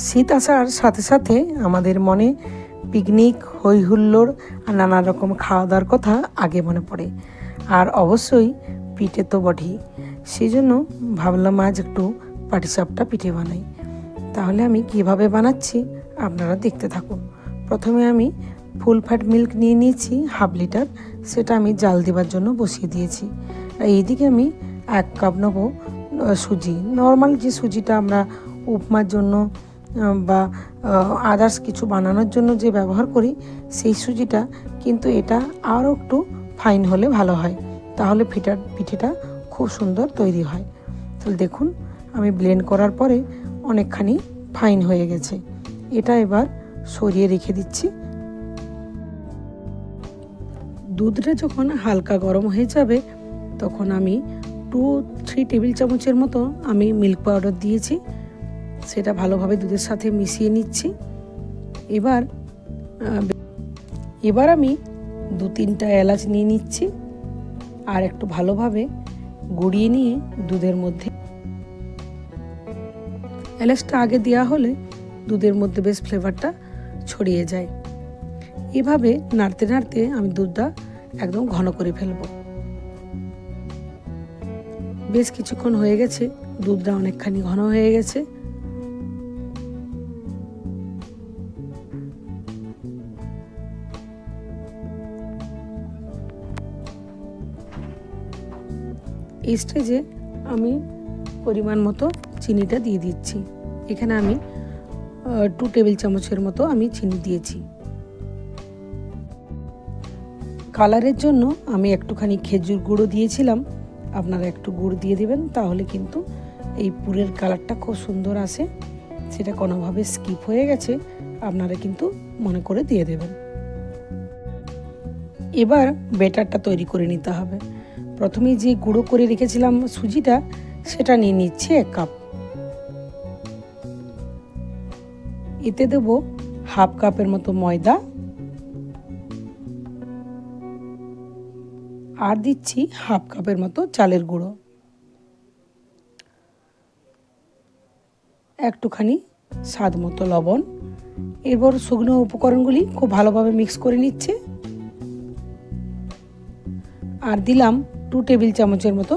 শীত আসার সাথে সাথে আমাদের মনে পিকনিক, হই হুল্লোড় আর নানা রকম খাওয়া দাওয়ার কথা আগে মনে পড়ে। আর অবশ্যই পিঠে তো বটেই। সেই জন্য ভাবলাম আজ একটু পাটিসাপটা পিঠে বানাই। তাহলে আমি কিভাবে বানাচ্ছি আপনারা দেখতে থাকুন। প্রথমে আমি ফুল ফ্যাট মিল্ক নিয়ে নিয়েছি 1/2 লিটার, সেটা আমি জাল দেওয়ার জন্য বসিয়ে দিয়েছি। আর এইদিকে আমি 1 কাপ নেব সুজি, নর্মাল যে সুজিটা আমরা উপমার জন্য বা আদার্স কিছু বানানোর জন্য যে ব্যবহার করি সেই সুজিটা, কিন্তু এটা আরও একটু ফাইন হলে ভালো হয়, তাহলে পিঠেটা খুব সুন্দর তৈরি হয়। তাহলে দেখুন আমি ব্লেন্ড করার পরে অনেকখানি ফাইন হয়ে গেছে। এটা এবার সরিয়ে রেখে দিচ্ছি। দুধটা যখন হালকা গরম হয়ে যাবে তখন আমি 2-3 টেবিল চামচের মতো আমি মিল্ক পাউডার দিয়েছি, সেটা ভালোভাবে দুধের সাথে মিশিয়ে নিচ্ছি। এবার আমি 2-3টা এলাচ নিয়ে নিচ্ছি আর একটু ভালোভাবে গুঁড়িয়ে নিয়ে দুধের মধ্যে, এলাচটা আগে দেওয়া হলে দুধের মধ্যে বেশ ফ্লেভারটা ছড়িয়ে যায়। এভাবে নাড়তে নাড়তে আমি দুধটা একদম ঘন করে ফেলবো। বেশ কিছুক্ষণ হয়ে গেছে, দুধটা অনেকখানি ঘন হয়ে গেছে। এই স্টেজে আমি পরিমাণ মতো চিনিটা দিয়ে দিচ্ছি। এখানে আমি 2 টেবিল চামচের মতো আমি চিনি দিয়েছি। কালারের জন্য আমি একটুখানি খেজুর গুঁড়ো দিয়েছিলাম, আপনারা একটু গুড় দিয়ে দিবেন, তাহলে কিন্তু এই পুরের কালারটা খুব সুন্দর আসে। সেটা কোনোভাবে স্কিপ হয়ে গেছে আপনারা কিন্তু মনে করে দিয়ে দেবেন। এবার ব্যাটারটা তৈরি করে নিতে হবে। প্রথমে যে গুঁড়ো করে রেখেছিলাম সুজিটা, সেটা নিয়ে নিচ্ছি 1 কাপ। এতে দেব 1/2 কাপের মতো ময়দা আর দিচ্ছি 1/2 কাপের মতো চালের গুঁড়ো, একটুখানি স্বাদ মতো লবণ। এরপর শুকনো উপকরণগুলি খুব ভালোভাবে মিক্স করে নিচ্ছে। আর দিলাম 2 টেবিল চামচের মতো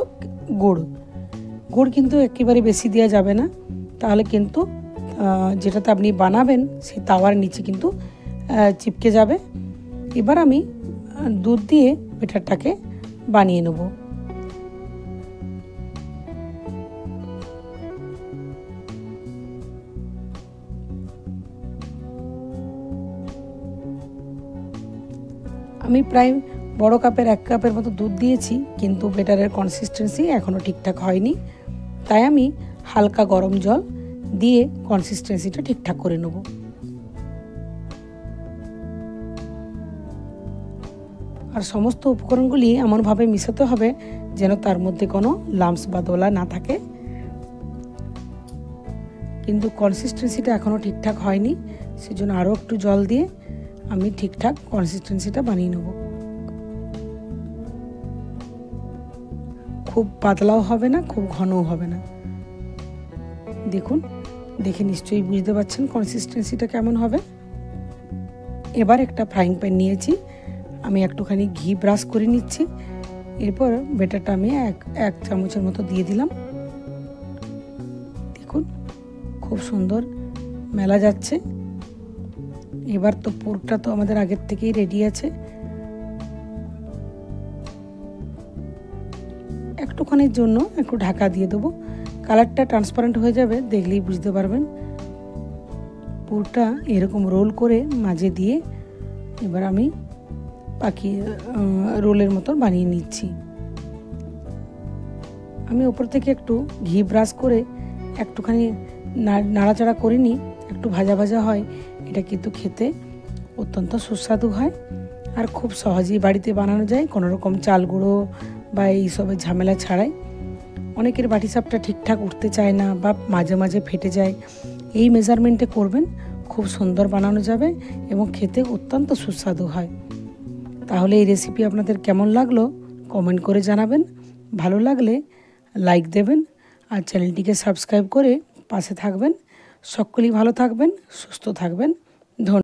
গুড় কিন্তু একেবারে বেশি দেওয়া যাবে না, তাহলে কিন্তু যেটাতে আপনি বানাবেন সেই তাওয়ার নিচে কিন্তু চিপকে যাবে। এবার আমি দুধ দিয়ে ব্যাটারটাকে বানিয়ে নেব। আমি প্রায় বড় কাপের 1 কাপের মতো দুধ দিয়েছি, কিন্তু ব্যাটারের কনসিস্টেন্সি এখনও ঠিকঠাক হয়নি, তাই আমি হালকা গরম জল দিয়ে কনসিস্টেন্সিটা ঠিকঠাক করে নেব। আর সমস্ত উপকরণগুলি এমনভাবে মিশাতে হবে যেন তার মধ্যে কোনো লাম্পস বা দোলা না থাকে, কিন্তু কনসিস্টেন্সিটা এখনও ঠিকঠাক হয়নি, সেজন্য আরও একটু জল দিয়ে আমি ঠিকঠাক কনসিস্টেন্সিটা বানিয়ে নেব। খুব পাতলাও হবে না, খুব ঘনও হবে না। দেখুন, দেখে নিশ্চয়ই বুঝতে পারছেন কনসিস্টেন্সিটা কেমন হবে। এবার একটা ফ্রাইং প্যান নিয়েছি, আমি একটুখানি ঘি ব্রাশ করে নিচ্ছি। এরপর ব্যাটারটা আমি এক চামচের মতো দিয়ে দিলাম। দেখুন খুব সুন্দর মেলা যাচ্ছে। এবার তো পুরটা তো আমাদের আগের থেকেই রেডি আছে। একটুখানির জন্য একটু ঢাকা দিয়ে দেবো, কালারটা ট্রান্সপারেন্ট হয়ে যাবে, দেখলেই বুঝতে পারবেন। পুরটা এরকম রোল করে মাঝে দিয়ে এবার আমি রোলের মতো বানিয়ে নিচ্ছি। আমি ওপর থেকে একটু ঘি ব্রাশ করে একটুখানি নাড়াচাড়া করে নিই, একটু ভাজা ভাজা হয়। এটা কিন্তু খেতে অত্যন্ত সুস্বাদু হয় আর খুব সহজেই বাড়িতে বানানো যায়, কোনো রকম চাল গুঁড়ো বা এইসবের ঝামেলা ছাড়াই। অনেকের বাটিসাপটা ঠিকঠাক উঠতে চায় না বা মাঝে মাঝে ফেটে যায়। এই মেজারমেন্টে করবেন, খুব সুন্দর বানানো যাবে এবং খেতে অত্যন্ত সুস্বাদু হয়। তাহলে এই রেসিপি আপনাদের কেমন লাগলো কমেন্ট করে জানাবেন। ভালো লাগলে লাইক দেবেন আর চ্যানেলটিকে সাবস্ক্রাইব করে পাশে থাকবেন। সকলেই ভালো থাকবেন, সুস্থ থাকবেন। ধন্যবাদ।